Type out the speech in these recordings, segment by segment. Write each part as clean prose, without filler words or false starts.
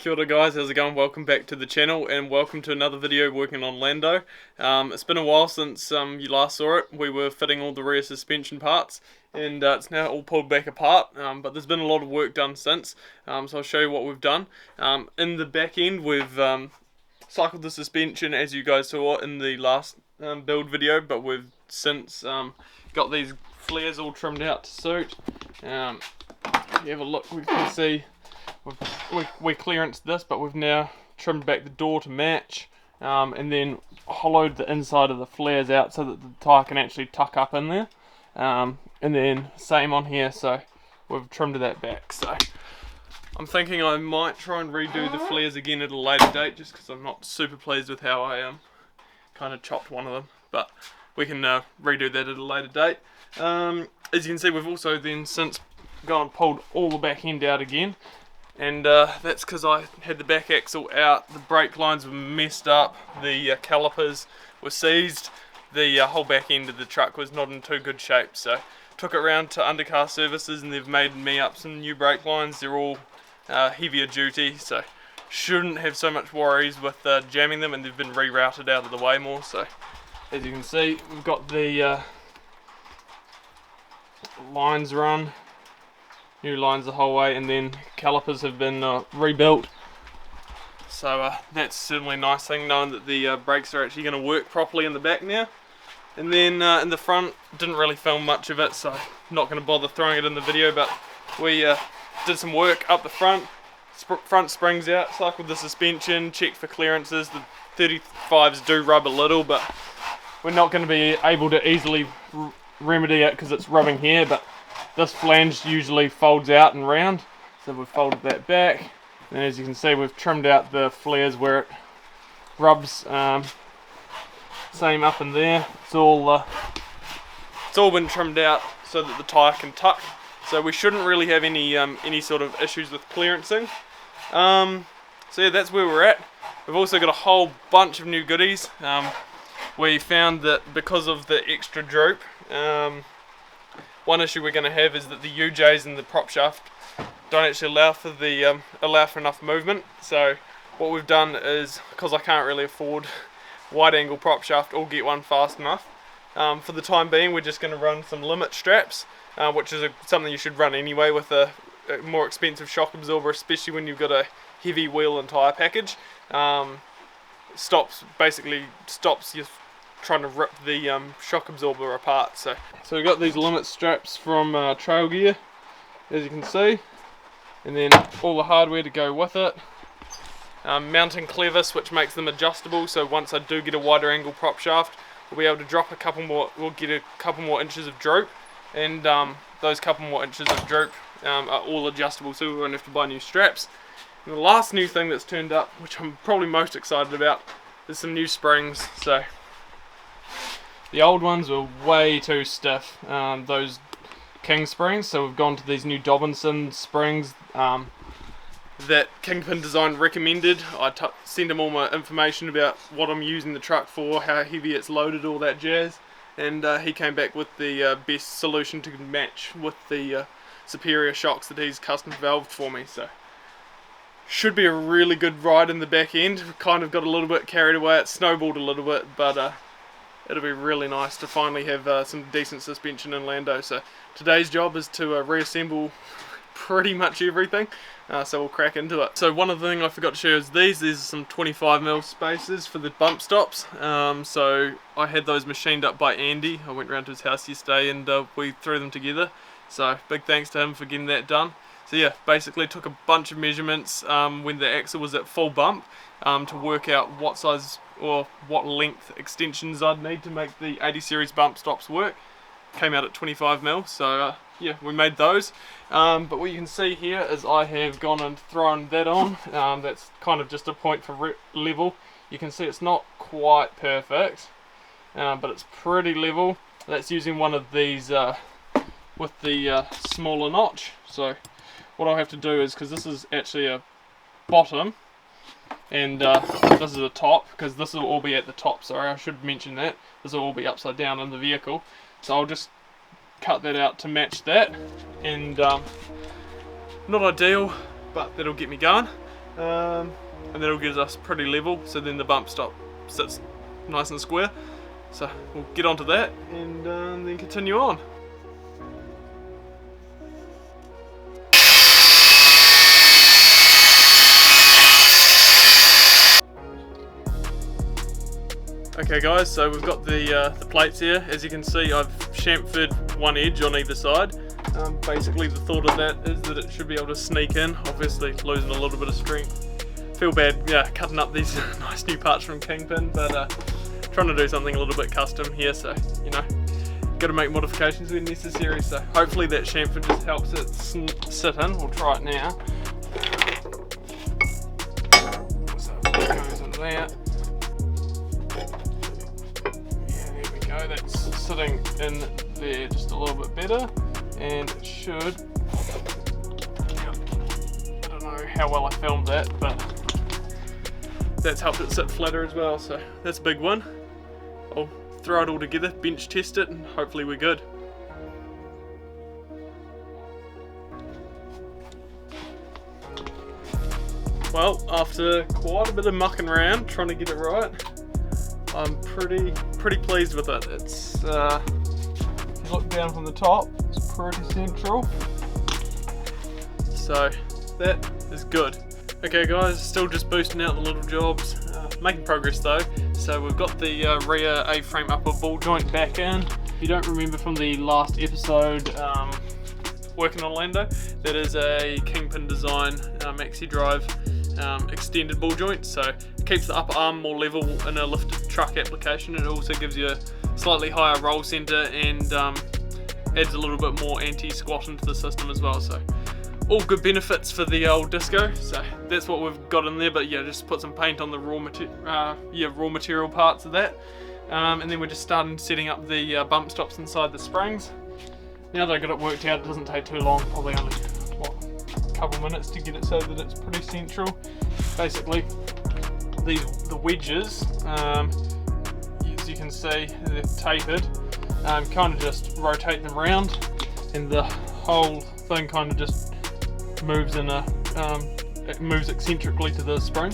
Kia ora guys, how's it going? Welcome back to the channel and welcome to another video working on Lando. It's been a while since you last saw it. We were fitting all the rear suspension parts and it's now all pulled back apart, but there's been a lot of work done since, so I'll show you what we've done. In the back end we've cycled the suspension as you guys saw in the last build video, but we've since got these flares all trimmed out to suit. If you have a look, we can see we clearanced this, but we've now trimmed back the door to match, and then hollowed the inside of the flares out so that the tyre can actually tuck up in there, and then same on here, so we've trimmed that back. So I'm thinking I might try and redo the flares again at a later date, just because I'm not super pleased with how I kind of chopped one of them, but we can redo that at a later date. As you can see, we've also then since gone and pulled all the back end out again, and that's because I had the back axle out, the brake lines were messed up, the calipers were seized, the whole back end of the truck was not in too good shape, so took it around to Undercar Services and they've made me up some new brake lines. They're all heavier duty, so shouldn't have so much worries with jamming them, and they've been rerouted out of the way more. So as you can see, we've got the lines run, new lines the whole way, and then calipers have been rebuilt. So that's certainly a nice thing, knowing that the brakes are actually going to work properly in the back now. And then in the front, didn't really film much of it, so I'm not going to bother throwing it in the video, but we did some work up the front, front springs out, cycled the suspension, checked for clearances. The 35s do rub a little, but we're not going to be able to easily remedy it because it's rubbing here, but this flange usually folds out and round, so we've folded that back, and as you can see we've trimmed out the flares where it rubs. Same up in there, it's all been trimmed out so that the tyre can tuck, so we shouldn't really have any sort of issues with clearancing. So yeah, that's where we're at. We've also got a whole bunch of new goodies. We found that because of the extra droop, one issue we're going to have is that the UJs in the prop shaft don't actually allow for enough movement. So what we've done is, because I can't really afford wide angle prop shaft or get one fast enough, for the time being we're just going to run some limit straps, which is something you should run anyway with a more expensive shock absorber, especially when you've got a heavy wheel and tyre package. Basically stops you trying to rip the shock absorber apart. So we've got these limit straps from Trail Gear, as you can see, and then all the hardware to go with it. Mounting clevis, which makes them adjustable, so once I do get a wider angle prop shaft, we'll be able to drop a couple more, we'll get a couple more inches of droop, and those couple more inches of droop are all adjustable, so we won't have to buy new straps. And the last new thing that's turned up, which I'm probably most excited about, is some new springs. So the old ones were way too stiff, those King springs, so we've gone to these new Dobinson springs that Kingpin Design recommended. I sent him all my information about what I'm using the truck for, how heavy it's loaded, all that jazz, and he came back with the best solution to match with the superior shocks that he's custom valved for me. So should be a really good ride in the back end. Kind of got a little bit carried away, it snowballed a little bit, but it'll be really nice to finally have some decent suspension in Lando. So today's job is to reassemble pretty much everything, so we'll crack into it. So one of the things I forgot to show you is these are some 25mm spacers for the bump stops. So I had those machined up by Andy. I went round to his house yesterday and we threw them together, so big thanks to him for getting that done. So yeah, basically took a bunch of measurements when the axle was at full bump to work out what size or what length extensions I'd need to make the 80 series bump stops work. Came out at 25mm, so yeah, we made those. But what you can see here is I have gone and thrown that on. That's kind of just a point for level. You can see it's not quite perfect, but it's pretty level. That's using one of these with the smaller notch. So what I'll have to do is, because this is actually a bottom and this is a top, because this will all be at the top, sorry I should mention that, this will all be upside down in the vehicle, so I'll just cut that out to match that, and not ideal, but that'll get me going. and that'll give us pretty level, so then the bump stop sits nice and square. So we'll get onto that and then continue on. Okay guys, so we've got the plates here. As you can see, I've chamfered one edge on either side. Basically the thought of that is that it should be able to sneak in, obviously losing a little bit of strength. Feel bad, yeah, cutting up these nice new parts from Kingpin, but trying to do something a little bit custom here, so you know, got to make modifications when necessary. So hopefully that chamfer just helps it sit in. We'll try it now. So it goes in there. Yeah, there we go. That's sitting in there just a little bit better, and it should. I don't know how well I filmed that, but that's helped it sit flatter as well. So that's a big one. I'll throw it all together, bench test it, and hopefully we're good. Well, after quite a bit of mucking around trying to get it right, I'm pretty pleased with it. It's if you look down from the top, it's pretty central, so that is good. Okay guys, still just boosting out the little jobs, making progress though. So we've got the rear A-frame upper ball joint back in. If you don't remember from the last episode, working on Lando, that is a Kingpin design maxi drive extended ball joint, so it keeps the upper arm more level in a lifted truck application. It also gives you a slightly higher roll centre and adds a little bit more anti-squat into the system as well. So all good benefits for the old disco. So that's what we've got in there, but yeah, just put some paint on the raw material parts of that, and then we're just starting setting up the bump stops inside the springs. Now that I got it worked out, it doesn't take too long, probably only a couple minutes to get it so that it's pretty central. Basically the wedges, as you can see, they're tapered. Kind of just rotate them around, and the whole thing kind of just moves in a it moves eccentrically to the spring.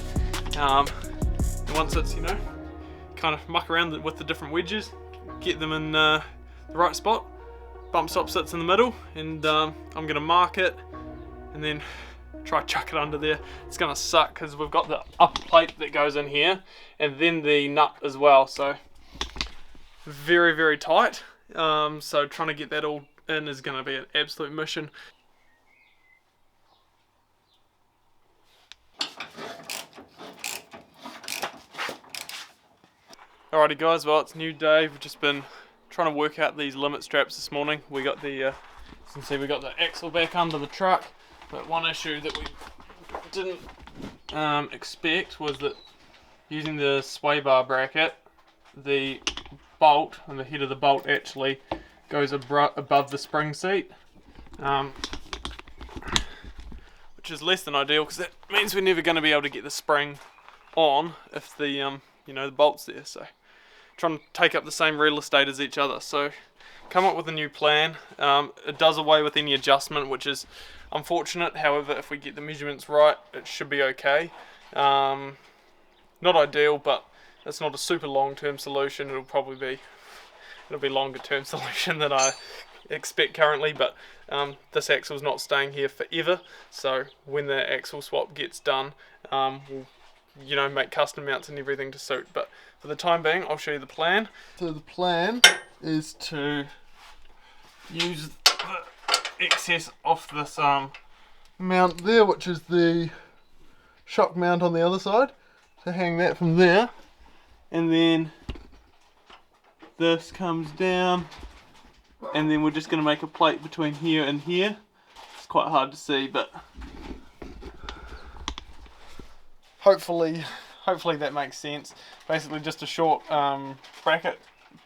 And once it's, you know, kind of muck around with the different wedges, get them in the right spot, bump stop sits in the middle, and I'm going to mark it and then try to chuck it under there. It's going to suck because we've got the upper plate that goes in here and then the nut as well, so very tight. So trying to get that all in is going to be an absolute mission. Alrighty guys, well, it's a new day. We've just been trying to work out these limit straps this morning. We got the, you can see we got the axle back under the truck, but one issue that we didn't expect was that using the sway bar bracket, the bolt and the head of the bolt actually goes above the spring seat, which is less than ideal because that means we're never going to be able to get the spring on if the you know, the bolt's there. So trying to take up the same real estate as each other, so come up with a new plan. It does away with any adjustment, which is unfortunate. However, if we get the measurements right, it should be okay. Not ideal, but it's not a super long-term solution. It'll be longer-term solution than I expect currently, but this axle's not staying here forever, so when the axle swap gets done, we'll, you know, make custom mounts and everything to suit. But for the time being, I'll show you the plan. So the plan is to use the excess off this mount there, which is the shock mount on the other side, to hang that from there, and then this comes down, and then we're just going to make a plate between here and here. It's quite hard to see, but hopefully that makes sense. Basically just a short bracket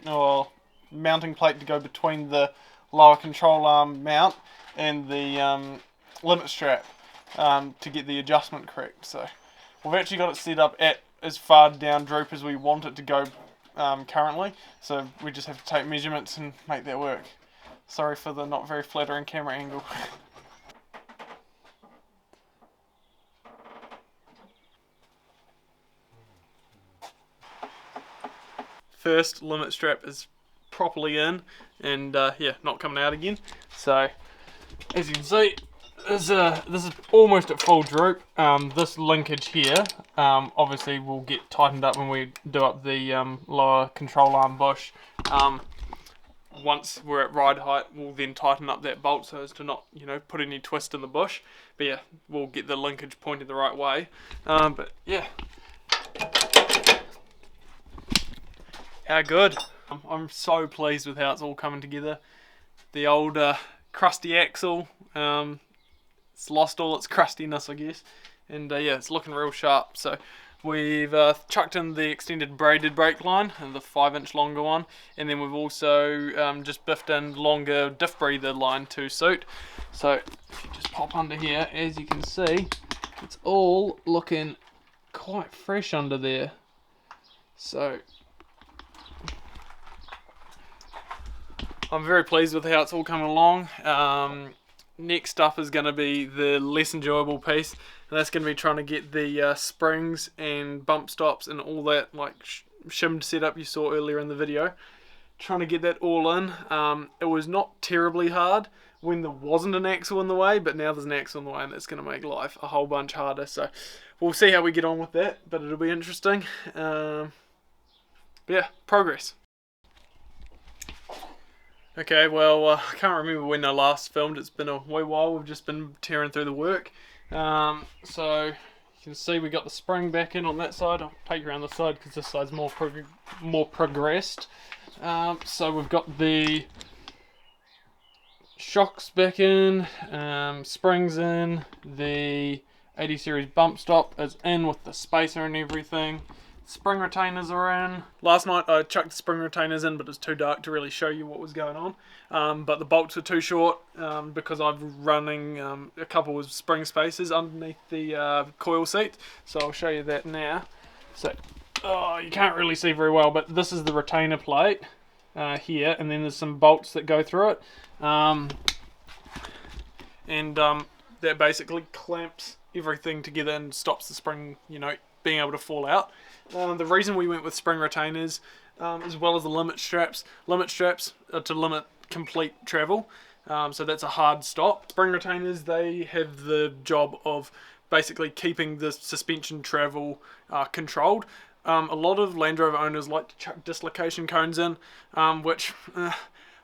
or mounting plate to go between the lower control arm mount and the limit strap to get the adjustment correct. So we've actually got it set up at as far down droop as we want it to go currently, so we just have to take measurements and make that work. Sorry for the not very flattering camera angle. first limit strap is properly in, and yeah, not coming out again. So as you can see, this is almost at full droop. This linkage here obviously will get tightened up when we do up the lower control arm bush. Once we're at ride height, we'll then tighten up that bolt so as to not, you know, put any twist in the bush. But yeah, we'll get the linkage pointed the right way. But yeah, how good! I'm so pleased with how it's all coming together. The old crusty axle, it's lost all its crustiness, I guess, and yeah, it's looking real sharp. So we've chucked in the extended braided brake line, and the 5-inch longer one, and then we've also just biffed in longer diff breather line to suit. So if you just pop under here, as you can see, it's all looking quite fresh under there. So I'm very pleased with how it's all coming along. Next up is going to be the less enjoyable piece, and that's going to be trying to get the springs and bump stops and all that like shimmed setup you saw earlier in the video. Trying to get that all in. It was not terribly hard when there wasn't an axle in the way, but now there's an axle in the way, and it's going to make life a whole bunch harder. So we'll see how we get on with that, but it'll be interesting. But yeah, progress. Okay, well, I can't remember when I last filmed. It's been a wee while. We've just been tearing through the work. So you can see we got the spring back in on that side. I'll take you around the side because this side's more progressed. So we've got the shocks back in, springs in, the 80 series bump stop is in with the spacer and everything. Spring retainers are in. Last night I chucked the spring retainers in, but it was too dark to really show you what was going on. But the bolts were too short because I'm running a couple of spring spacers underneath the coil seat. So I'll show you that now. So you can't really see very well, but this is the retainer plate here, and then there's some bolts that go through it. That basically clamps everything together and stops the spring, you know, being able to fall out. The reason we went with spring retainers, as well as the limit straps are to limit complete travel, so that's a hard stop. Spring retainers, they have the job of basically keeping the suspension travel controlled. A lot of Land Rover owners like to chuck dislocation cones in, which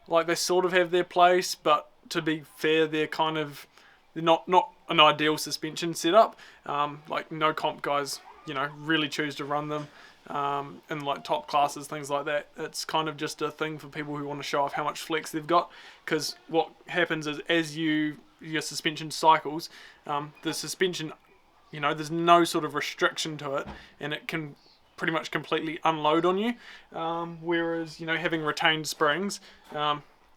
like they sort of have their place, but to be fair, they're not an ideal suspension setup. Like no comp guys, you know, really choose to run them in like top classes, things like that. It's kind of just a thing for people who want to show off how much flex they've got, because what happens is as your suspension cycles, the suspension, you know, there's no sort of restriction to it, and it can pretty much completely unload on you, whereas, you know, having retained springs,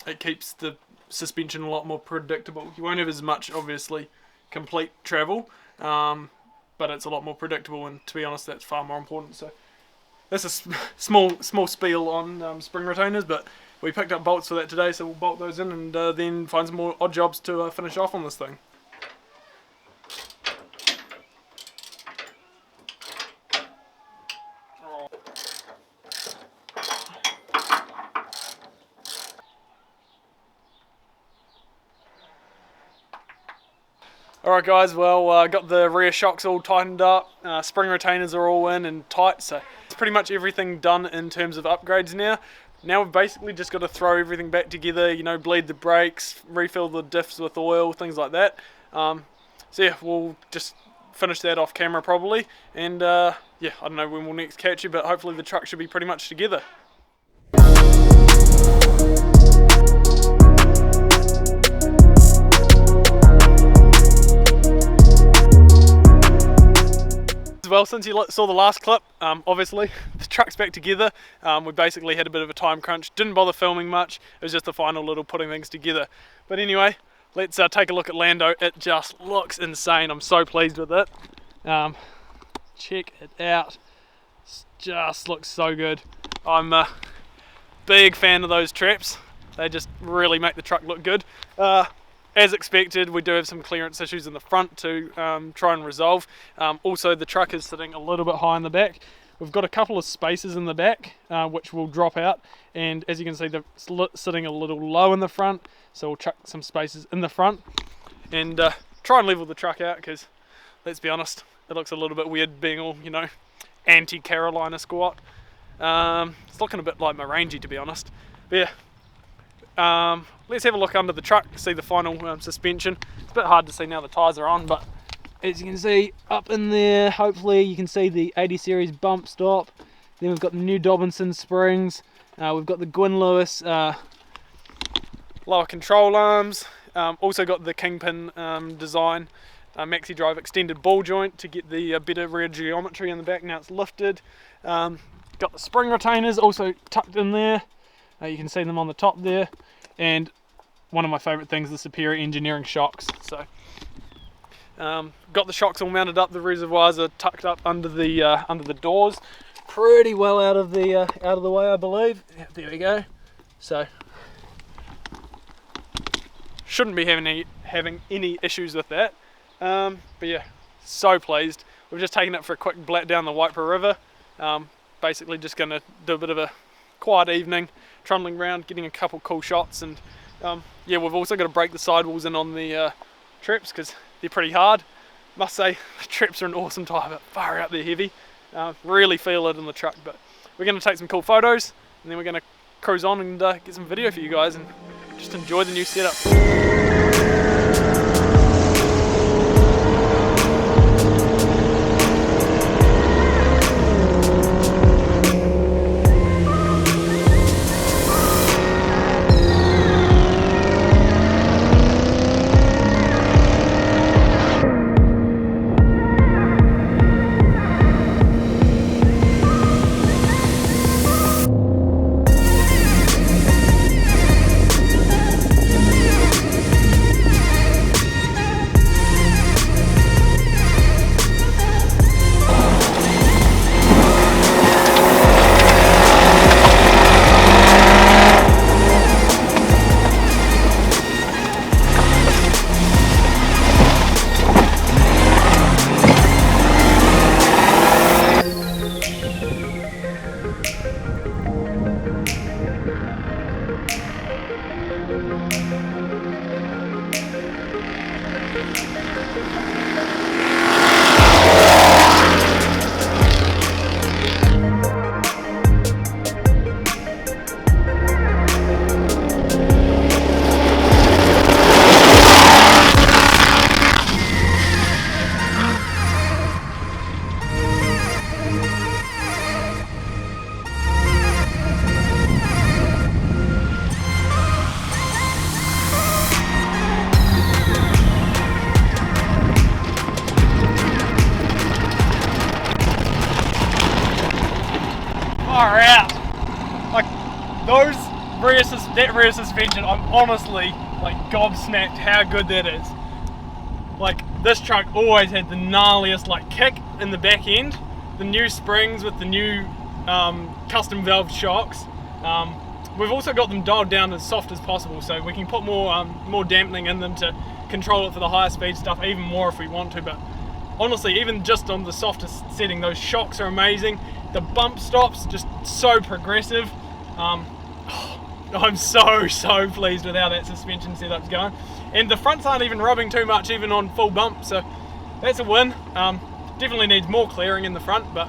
it keeps the suspension a lot more predictable. You won't have as much, obviously, complete travel, but it's a lot more predictable, and to be honest, that's far more important. So that's a small spiel on spring retainers, but we picked up bolts for that today, so we'll bolt those in and then find some more odd jobs to finish off on this thing. Alright guys, well got the rear shocks all tightened up, spring retainers are all in and tight, so it's pretty much everything done in terms of upgrades now. Now we've basically just got to throw everything back together, you know, bleed the brakes, refill the diffs with oil, things like that. So yeah, we'll just finish that off camera probably, and yeah, I don't know when we'll next catch you, but hopefully the truck should be pretty much together. Well, since you saw the last clip, obviously the truck's back together. We basically had a bit of a time crunch, didn't bother filming much, it was just the final little putting things together. But anyway, let's take a look at Lando. It just looks insane. I'm so pleased with it. Check it out, it just looks so good. I'm a big fan of those TREPS, they just really make the truck look good. As expected, we do have some clearance issues in the front to try and resolve. Also, the truck is sitting a little bit high in the back. We've got a couple of spaces in the back which will drop out, and as you can see they're sitting a little low in the front, so we'll chuck some spaces in the front and try and level the truck out, because let's be honest, it looks a little bit weird being all, you know, anti-Carolina squat. It's looking a bit like my Rangy, to be honest. But yeah, let's have a look under the truck, see the final suspension. It's a bit hard to see now the tyres are on, but as you can see up in there, hopefully you can see the 80 series bump stop. Then we've got the new Dobinson springs. We've got the Gwyn Lewis lower control arms. Also got the Kingpin design maxi drive extended ball joint to get the better rear geometry in the back. Now it's lifted. Got the spring retainers also tucked in there. You can see them on the top there. And one of my favourite things, the Superior Engineering shocks. So got the shocks all mounted up. The reservoirs are tucked up under the doors, pretty well out of the way, I believe. Yeah, there we go. So shouldn't be having any issues with that. But yeah, so pleased. We've just taken it for a quick blat down the Waipa River. Basically just going to do a bit of a quiet evening, trundling around, getting a couple cool shots, and yeah, we've also got to break the sidewalls in on the TREPS because they're pretty hard. Must say, the TREPS are an awesome tyre, but far out, they're heavy. Really feel it in the truck, but we're going to take some cool photos, and then we're going to cruise on and get some video for you guys and just enjoy the new setup. Far out. Like that rear suspension, I'm honestly like gobsmacked how good that is. Like, this truck always had the gnarliest like kick in the back end. The new springs with the new custom valve shocks. We've also got them dialed down as soft as possible, so we can put more dampening in them to control it for the higher speed stuff even more if we want to. But honestly, even just on the softest setting, those shocks are amazing. The bump stops just so progressive. I'm so pleased with how that suspension setup's going, and the fronts aren't even rubbing too much even on full bump, so that's a win. Definitely needs more clearing in the front, but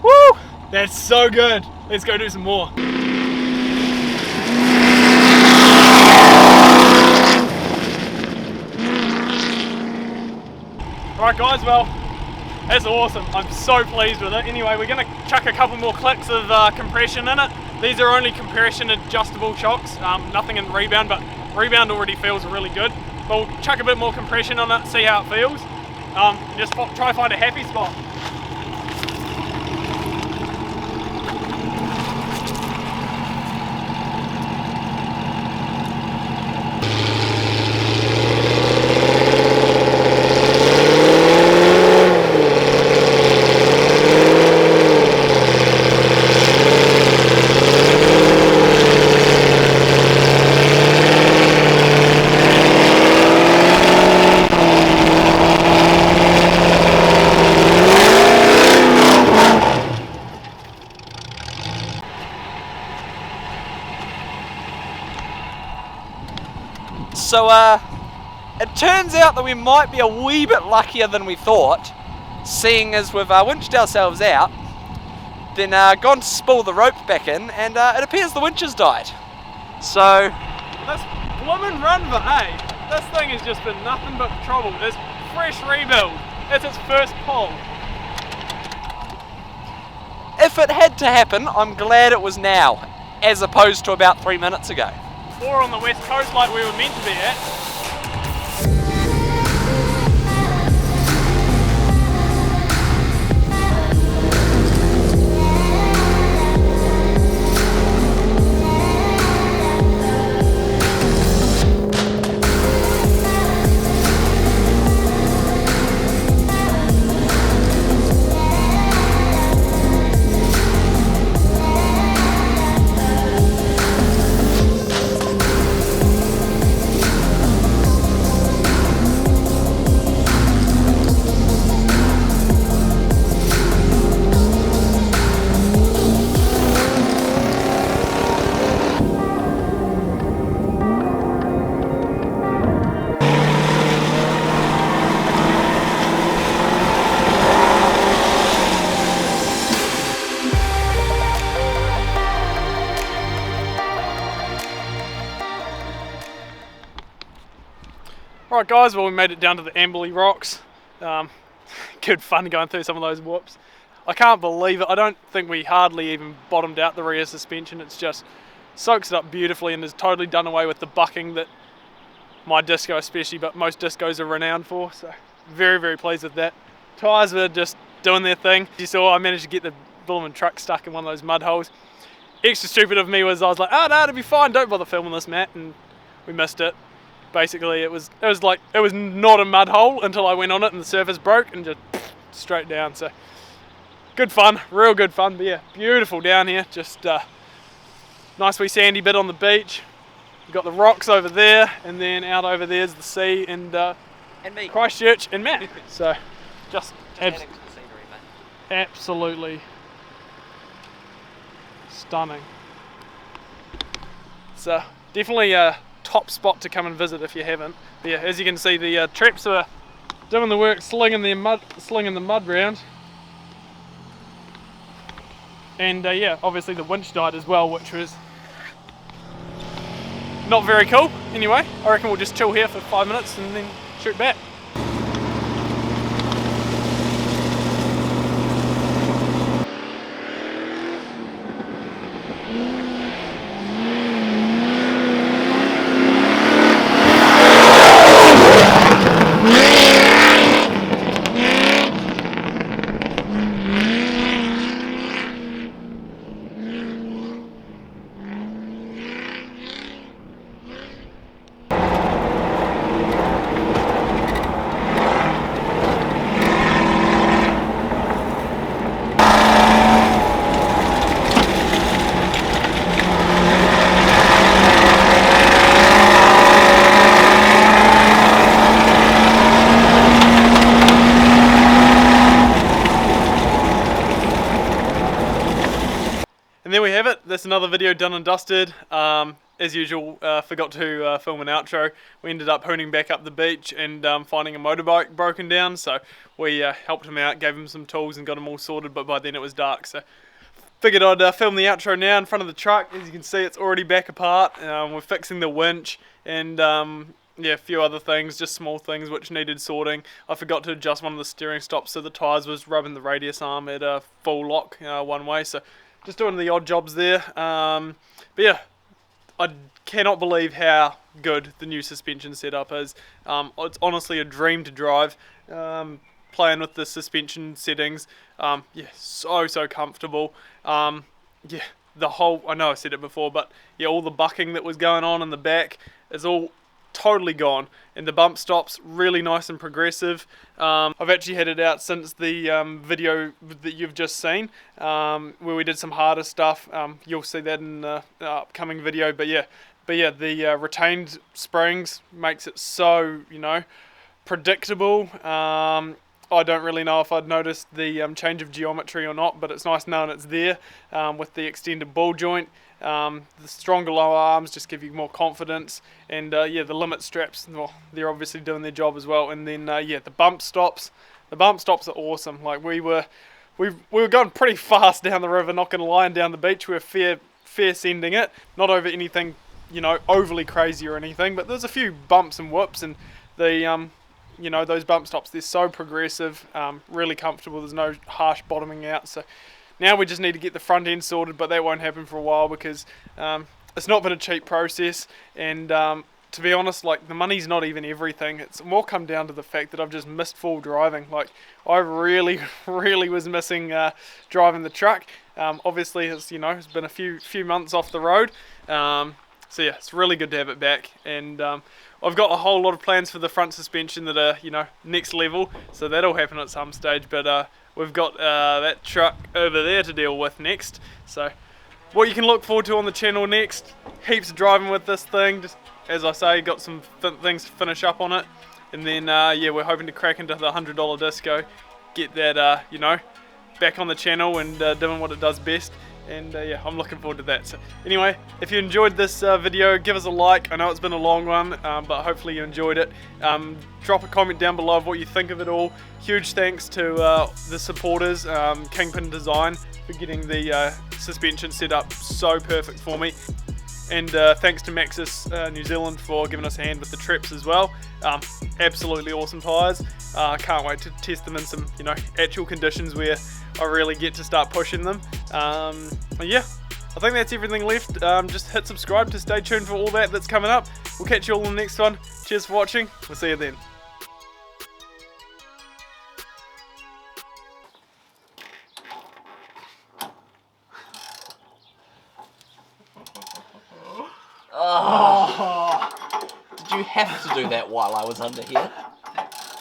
woo, that's so good. Let's go do some more. Alright guys, well, that's awesome. I'm so pleased with it. Anyway, we're going to chuck a couple more clicks of compression in it. These are only compression adjustable shocks, nothing in rebound, but rebound already feels really good. But we'll chuck a bit more compression on it, see how it feels. Just try to find a happy spot. turns out that we might be a wee bit luckier than we thought, seeing as we've winched ourselves out, then gone to spool the rope back in, and it appears the winch has died. So... This bloomin' Runva, eh? This thing has just been nothing but trouble. It's fresh rebuild. It's its first pull. If it had to happen, I'm glad it was now, as opposed to about 3 minutes ago. Or on the west coast like we were meant to be at. Alright guys, well we made it down to the Amberley Rocks. Good fun going through some of those whoops. I can't believe it. I don't think we hardly even bottomed out the rear suspension. It's just soaks it up beautifully and has totally done away with the bucking that my disco especially, but most discos are renowned for. So very, very pleased with that. Tyres were just doing their thing. You saw I managed to get the blooming truck stuck in one of those mud holes. Extra stupid of me was I was like, oh no, it'll be fine, don't bother filming this, Matt, and we missed it. Basically it was not a mud hole until I went on it and the surface broke and just straight down. So good fun, real good fun. But yeah, beautiful down here. Just nice wee sandy bit on the beach. We've got the rocks over there, and then out over there's the sea and me. Christchurch and Matt. So just adding to the scenery, mate. Absolutely stunning. So definitely a top spot to come and visit if you haven't. But yeah, as you can see, the TREPS are doing the work, slinging the mud round. And yeah, obviously the winch died as well, which was not very cool. Anyway, I reckon we'll just chill here for 5 minutes and then shoot back. And there we have it. That's another video done and dusted. As usual, forgot to film an outro. We ended up hooning back up the beach and finding a motorbike broken down. So we helped him out, gave him some tools and got him all sorted, but by then it was dark. So figured I'd film the outro now in front of the truck. As you can see, it's already back apart. We're fixing the winch and yeah, a few other things, just small things which needed sorting. I forgot to adjust one of the steering stops so the tyres was rubbing the radius arm at a full lock one way. So just doing the odd jobs there. But yeah, I cannot believe how good the new suspension setup is. It's honestly a dream to drive. Playing with the suspension settings, yeah, so comfortable. Yeah, the whole, I know I said it before, but yeah, all the bucking that was going on in the back is all totally gone, and the bump stops really nice and progressive. I've actually had it out since the video that you've just seen, where we did some harder stuff. You'll see that in the upcoming video. But yeah, the retained springs makes it so, you know, predictable. I don't really know if I'd noticed the change of geometry or not, but it's nice knowing it's there with the extended ball joint. The stronger lower arms just give you more confidence, and yeah, the limit straps, well, they're obviously doing their job as well. And then yeah, the bump stops. The bump stops are awesome. Like we were going pretty fast down the river, not gonna lie, and down the beach. We were fair sending it, not over anything, you know, overly crazy or anything, but there's a few bumps and whoops, and the you know, those bump stops, they're so progressive, really comfortable. There's no harsh bottoming out. So now we just need to get the front end sorted, but that won't happen for a while because it's not been a cheap process, and to be honest, like, the money's not even everything. It's more come down to the fact that I've just missed full driving. Like, I really was missing driving the truck. Obviously, it's, you know, it's been a few months off the road. So yeah, it's really good to have it back, and I've got a whole lot of plans for the front suspension that are, you know, next level, so that'll happen at some stage. But we've got that truck over there to deal with next. So what you can look forward to on the channel next, heaps of driving with this thing. Just, as I say, got some things to finish up on it, and then yeah, we're hoping to crack into the $100 disco, get that you know, back on the channel and doing what it does best. And yeah, I'm looking forward to that. So anyway, if you enjoyed this video, give us a like. I know it's been a long one, but hopefully you enjoyed it. Drop a comment down below of what you think of it all. Huge thanks to the supporters, Kingpin Design, for getting the suspension set up so perfect for me. And thanks to Maxxis New Zealand for giving us a hand with the TREPS as well. Absolutely awesome tyres. Can't wait to test them in some, you know, actual conditions where I really get to start pushing them. Yeah, I think that's everything left. Just hit subscribe to stay tuned for all that's coming up. We'll catch you all in the next one. Cheers for watching. We'll see you then. Oh, did you have to do that while I was under here?